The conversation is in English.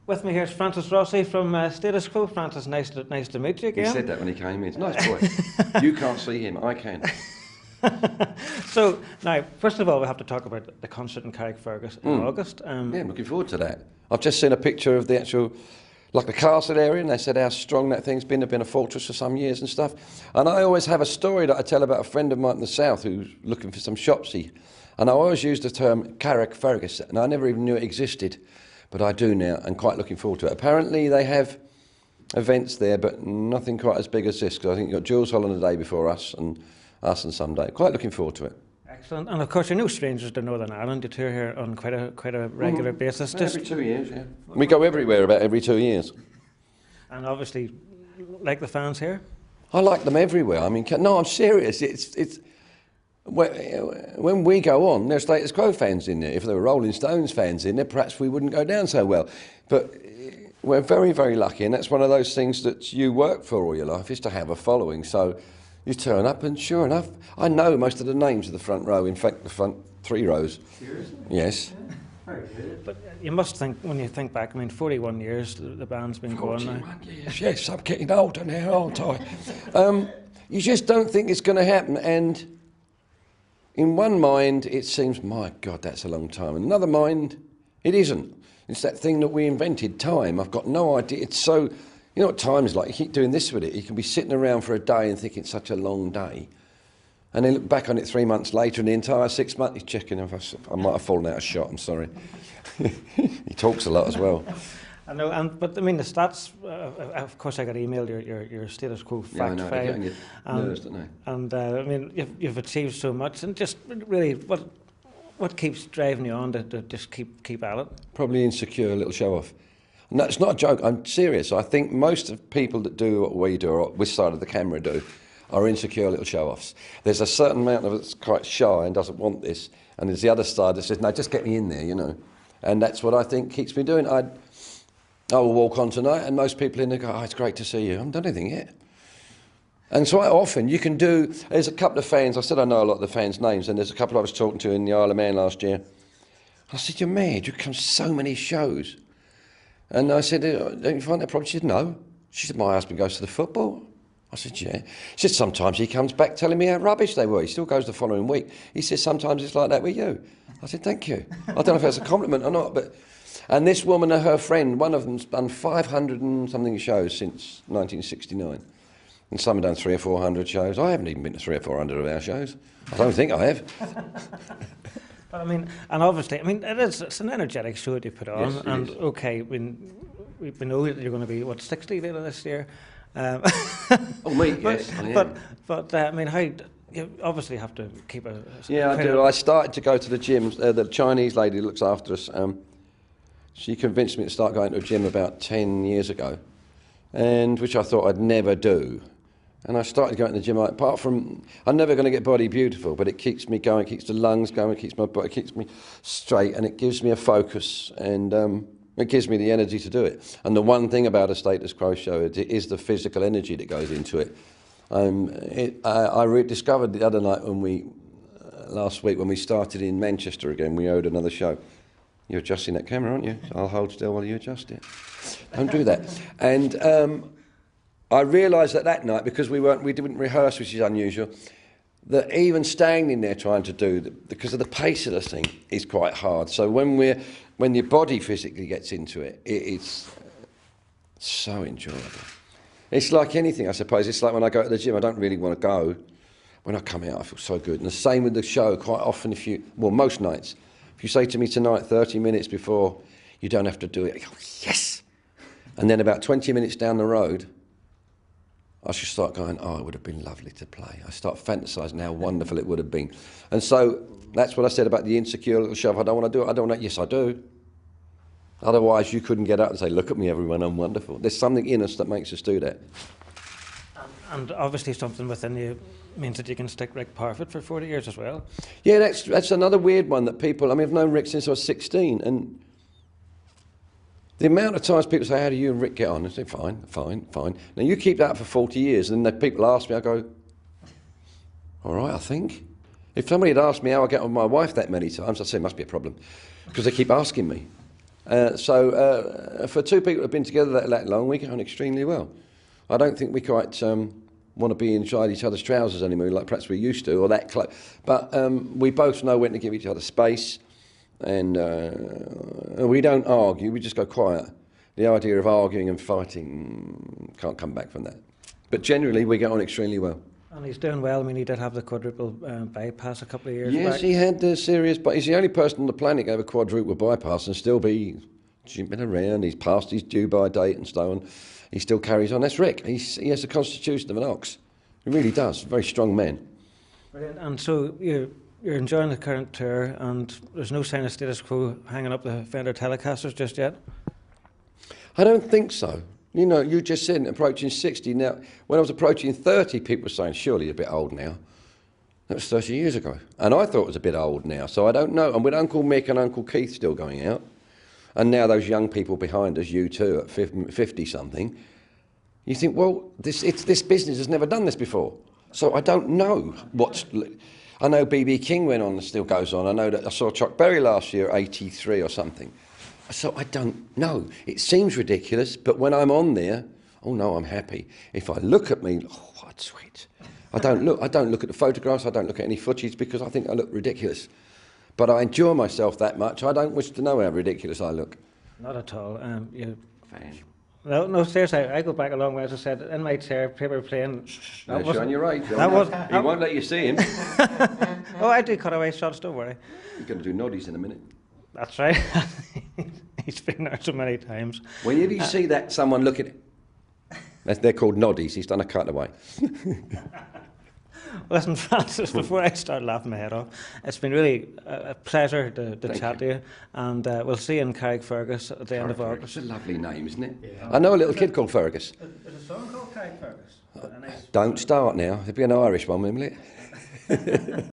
With me here is Francis Rossi from Status Quo. Francis, nice to meet you again. He said that when he came in. He's a nice boy. You can't see him, I can. So, now, first of all, we have to talk about the concert in Carrickfergus in August. Yeah, I'm looking forward to that. I've just seen a picture of the actual, like the castle area, and they said how strong that thing's been. They've been a fortress for some years and stuff. And I always have a story that I tell about a friend of mine in the south who's looking for some shops. And I always use the term Carrickfergus, and I never even knew it existed. But I do now, and quite looking forward to it. Apparently they have events there, but nothing quite as big as this, because I think you've got Jules Holland the day before us and some day. Quite looking forward to it. Excellent. And of course, you're no strangers to Northern Ireland. You tour here on quite a regular basis. Every 2 years, yeah. We go everywhere about every 2 years. And obviously, like the fans here? I like them everywhere. I mean, no, I'm serious. It's when we go on, there's Status Quo fans in there. If there were Rolling Stones fans in there, perhaps we wouldn't go down so well. But we're very, very lucky, and that's one of those things that you work for all your life, is to have a following. So you turn up, and sure enough, I know most of the names of the front row. In fact, the front 3 rows. Seriously? Yes. Yeah. Very good. But you must think, when you think back, I mean, 41 years the band's been going now. 41 years, yes, I'm getting older now, aren't I? You just don't think it's going to happen, and in one mind, it seems, my God, that's a long time. In another mind, it isn't. It's that thing that we invented, time. I've got no idea. It's so, you know what time is like? You keep doing this with it. You can be sitting around for a day and think it's such a long day. And then look back on it 3 months later, and the entire 6 months, he's checking if I might have fallen out of shot, I'm sorry. He talks a lot as well. I know, but I mean the stats. Of course, I got emailed your Status Quo fact file, and I mean you've achieved so much, and just really what keeps driving you on to just keep at it? Probably insecure, a little show off. No, it's not a joke. I'm serious. I think most of people that do what we do, or this side of the camera do, are insecure little show offs. There's a certain amount of it that's quite shy and doesn't want this, and there's the other side that says, no, just get me in there, you know. And that's what I think keeps me doing. I will walk on tonight, and most people in there go, oh, it's great to see you. I haven't done anything yet. And so often you can do, there's a couple of fans, I said I know a lot of the fans' names, and there's a couple I was talking to in the Isle of Man last year. I said, you're mad, you come to so many shows. And I said, don't you find that problem? She said, no. She said, my husband goes to the football. I said, yeah. She said, sometimes he comes back telling me how rubbish they were. He still goes the following week. He says, sometimes it's like that with you. I said, thank you. I don't know if that's a compliment or not, but... And this woman and her friend, one of them's done 500 and something shows since 1969. And some have done 300 or 400 shows. I haven't even been to 300 or 400 of our shows. I don't think I have. But I mean, and obviously, I mean, it's an energetic show that you put on. Yes, and okay, we know that you're going to be, 60 later this year? Oh, me, yes, I am. But I mean, you obviously have to keep a... Yeah, I do. I started to go to the gym. The Chinese lady who looks after us, she convinced me to start going to a gym about 10 years ago, and which I thought I'd never do. And I started going to the gym. Apart from, I'm never going to get body beautiful, but it keeps me going, keeps the lungs going, keeps my body, keeps me straight, and it gives me a focus, and it gives me the energy to do it. And the one thing about a Status Quo show is the physical energy that goes into it. I discovered the other night last week when we started in Manchester again, we owed another show. You're adjusting that camera, aren't you? I'll hold still while you adjust it. Don't do that. And I realised that night, because we didn't rehearse, which is unusual, that even standing there trying to do, because of the pace of the thing, is quite hard. So when your body physically gets into it, it's so enjoyable. It's like anything, I suppose. It's like when I go to the gym, I don't really want to go. When I come out, I feel so good. And the same with the show. Quite often, most nights, if you say to me tonight, 30 minutes before, you don't have to do it, I go, yes! And then about 20 minutes down the road, I should start going, oh, it would have been lovely to play. I start fantasising how wonderful it would have been. And so that's what I said about the insecure little shove. I don't want to do it. I don't want to. Yes, I do. Otherwise, you couldn't get up and say, look at me, everyone, I'm wonderful. There's something in us that makes us do that. And obviously something within you means that you can stick Rick Parfitt for 40 years as well. Yeah, that's another weird one that people... I mean, I've known Rick since I was 16, and the amount of times people say, how do you and Rick get on? I say, fine. Now, you keep that up for 40 years, and then people ask me, I go, all right, I think. If somebody had asked me how I get on with my wife that many times, I'd say it must be a problem, because they keep asking me. So for two people who have been together that long, we get on extremely well. I don't think we quite want to be inside each other's trousers anymore, like perhaps we used to, or that close. But we both know when to give each other space, and we don't argue. We just go quiet. The idea of arguing and fighting can't come back from that. But generally, we get on extremely well. And he's doing well. I mean, he did have the quadruple bypass a couple of years back. Yes, he had the serious, but he's the only person on the planet to have a quadruple bypass and still be jimping around. He's past his due-by date and so on. He still carries on. That's Rick. He has the constitution of an ox. He really does. A very strong man. Brilliant. And so you're enjoying the current tour, and there's no sign of Status Quo hanging up the Fender Telecasters just yet? I don't think so. You know, you just said approaching 60. Now, when I was approaching 30, people were saying, surely you're a bit old now. That was 30 years ago. And I thought it was a bit old now, so I don't know. And with Uncle Mick and Uncle Keith still going out, and now those young people behind us, you two, at 50-something, you think, well, this business has never done this before. So I don't know what's... I know B.B. King went on and still goes on. I know that I saw Chuck Berry last year at 83 or something. So I don't know. It seems ridiculous, but when I'm on there, oh no, I'm happy. If I look at me, oh, what sweet. I don't look at the photographs, I don't look at any footage because I think I look ridiculous. But I enjoy myself that much. I don't wish to know how ridiculous I look. Not at all. Fan. No, seriously, I go back a long way. As I said, in my chair, paper plane. Shine your right. He won't let you see him. Oh, I do cutaway shots, don't worry. You're going to do noddies in a minute. That's right. He's been there so many times. Whenever you see that, someone look at it. They're called noddies. He's done a cutaway. Listen, Francis, before I start laughing my head off, it's been really a pleasure to chat to you, and we'll see you in Carrickfergus at the end of August. It's a lovely name, isn't it? Yeah. I know a little kid called Fergus. There's a song called Carrickfergus. Don't start now. It'll be an Irish one, won't it?